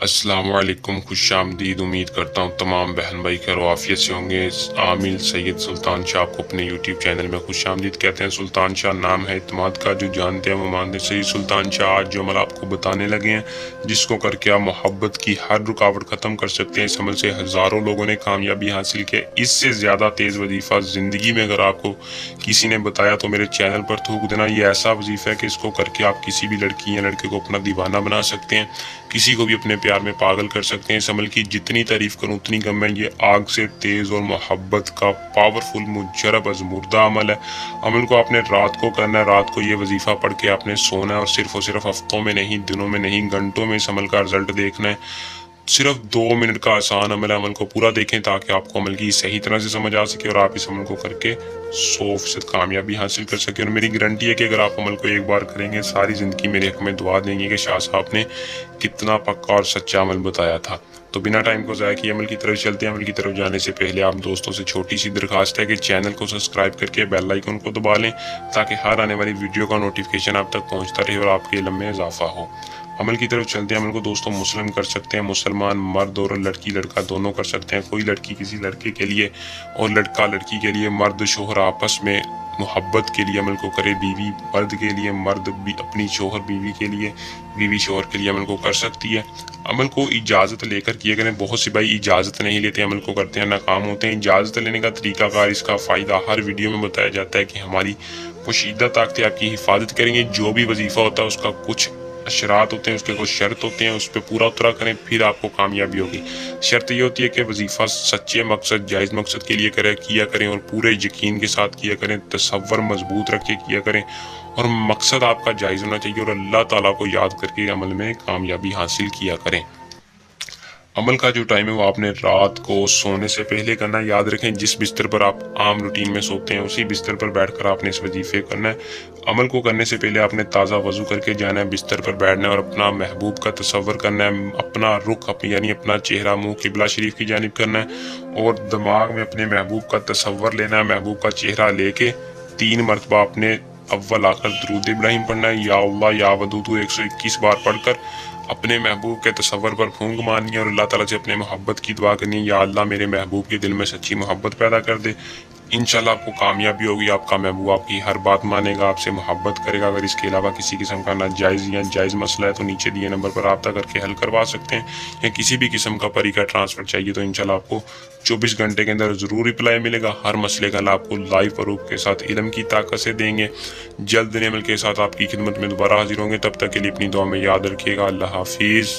السلام علیکم، خوش آمدید۔ امید کرتا ہوں تمام بہن بھائی خیر و عافیت سے ہوں گے۔ عامل سید سلطان شاہ کو اپنے یوٹیوب چینل میں خوش آمدید کہتے ہیں۔ سلطان شاہ نام ہے اعتماد کا، جو جانتے ہیں وہ مانتے ہیں۔ سید سلطان شاہ آج جو عمل آپ کو بتانے لگے ہیں، جس کو کر کے آپ محبت کی ہر رکاوٹ ختم کر سکتے ہیں، اس عمل سے ہزاروں لوگوں نے کامیابی حاصل کی۔ اس سے زیادہ تیز وظیفہ زندگی میں اگر آپ کو کسی نے بتایا تو میرے چینل پر تھوک دینا۔ یہ ایسا وظیفہ ہے کہ اس کو کر کے آپ کسی بھی لڑکی یا لڑکے کو اپنا دیوانہ بنا سکتے ہیں، کسی کو بھی اپنے پیار میں پاگل کر سکتے ہیں۔ اس عمل کی جتنی تعریف کروں اتنی کم ہے۔ یہ آگ سے تیز اور محبت کا پاورفل مجرب از مردہ عمل ہے۔ عمل کو آپ نے رات کو کرنا ہے، رات کو یہ وظیفہ پڑھ کے آپ نے سونا ہے، اور صرف ہفتوں میں نہیں، دنوں میں نہیں، گھنٹوں میں اس عمل کا رزلٹ دیکھنا ہے۔ صرف 2 منٹ کا آسان عمل ہے۔ عمل کو پورا دیکھیں تاکہ آپ کو عمل کی صحیح طرح سے سمجھ آ سکے اور آپ اس عمل کو کر کے 100% کامیابی حاصل کر سکیں۔ اور میری گارنٹی ہے کہ اگر آپ عمل کو ایک بار کریں گے، ساری زندگی میرے حق میں دعا دیں گے کہ شاہ صاحب نے کتنا پکا اور سچا عمل بتایا تھا۔ تو بنا ٹائم کو ضائع کیے عمل کی طرف چلتے ہیں۔ عمل کی طرف جانے سے پہلے آپ دوستوں سے چھوٹی سی درخواست ہے کہ چینل کو سبسکرائب کر کے بیل آئیکن کو دبا لیں تاکہ ہر آنے والی ویڈیو کا نوٹیفیکیشن آپ تک پہنچتا رہے اور آپ کے علم میں اضافہ ہو۔ عمل کی طرف چلتے ہیں۔ عمل کو دوستوں مسلم کر سکتے ہیں، مسلمان مرد اور لڑکی لڑکا دونوں کر سکتے ہیں۔ کوئی لڑکی کسی لڑکے کے لیے اور لڑکا لڑکی کے لیے، مرد شوہر آپس میں محبت کے لیے عمل کو کرے، بیوی مرد کے لیے، مرد بھی اپنی شوہر بیوی کے لیے، بیوی شوہر کے لیے عمل کو کر سکتی ہے۔ عمل کو اجازت لے کر کیے کریں۔ بہت سی بھائی اجازت نہیں لیتے، عمل کو کرتے ہیں، ناکام ہوتے ہیں۔ اجازت لینے کا طریقہ کار، اس کا فائدہ ہر ویڈیو میں بتایا جاتا ہے کہ ہماری پوشیدہ طاقتیں آپ کی حفاظت کریں گے۔ جو بھی وظیفہ ہوتا ہے اس کا کچھ اشرات ہوتے ہیں، اس کے کچھ شرط ہوتے ہیں، اس پہ پورا اترا کریں، پھر آپ کو کامیابی ہوگی۔ شرط یہ ہوتی ہے کہ وظیفہ سچے مقصد، جائز مقصد کے لیے کیا کریں اور پورے یقین کے ساتھ کیا کریں، تصور مضبوط رکھ کے کیا کریں، اور مقصد آپ کا جائز ہونا چاہیے، اور اللہ تعالیٰ کو یاد کر کے عمل میں کامیابی حاصل کیا کریں۔ عمل کا جو ٹائم ہے وہ آپ نے رات کو سونے سے پہلے کرنا ہے۔ یاد رکھیں جس بستر پر آپ عام روٹین میں سوتے ہیں اسی بستر پر بیٹھ کر آپ نے اس وظیفے کرنا ہے۔ عمل کو کرنے سے پہلے آپ نے تازہ وضو کر کے جانا ہے، بستر پر بیٹھنا ہے اور اپنا محبوب کا تصور کرنا ہے۔ اپنا رخ یعنی اپنا چہرہ منہ قبلہ شریف کی جانب کرنا ہے اور دماغ میں اپنے محبوب کا تصور لینا ہے۔ محبوب کا چہرہ لے کے 3 مرتبہ آپ نے اول آخر درود ابراہیم پڑھنا ہے، یا اللہ یا ودود 121 بار پڑھ کر اپنے محبوب کے تصور پر پھونک مارنی ہے اور اللہ تعالیٰ سے اپنے محبت کی دعا کرنی ہے، یا اللہ میرے محبوب کے دل میں سچی محبت پیدا کر دے۔ انشاءاللہ آپ کو کامیابی ہوگی، آپ کا محبوب آپ کی ہر بات مانے گا، آپ سے محبت کرے گا۔ اگر اس کے علاوہ کسی قسم کا ناجائز یا جائز مسئلہ ہے تو نیچے دیے نمبر پر رابطہ کر کے حل کروا سکتے ہیں، یا کسی بھی قسم کا پری کا ٹرانسفر چاہیے تو انشاءاللہ آپ کو 24 گھنٹے کے اندر ضرور رپلائی ملے گا۔ ہر مسئلے کا حل آپ کو لائیو پروف کے ساتھ علم کی طاقت سے دیں گے۔ جلد عمل کے ساتھ آپ کی خدمت میں دوبارہ حاضر ہوں گے۔ تب تک کے لیے اپنی دعا میں یاد رکھیے گا۔ اللہ حافظ۔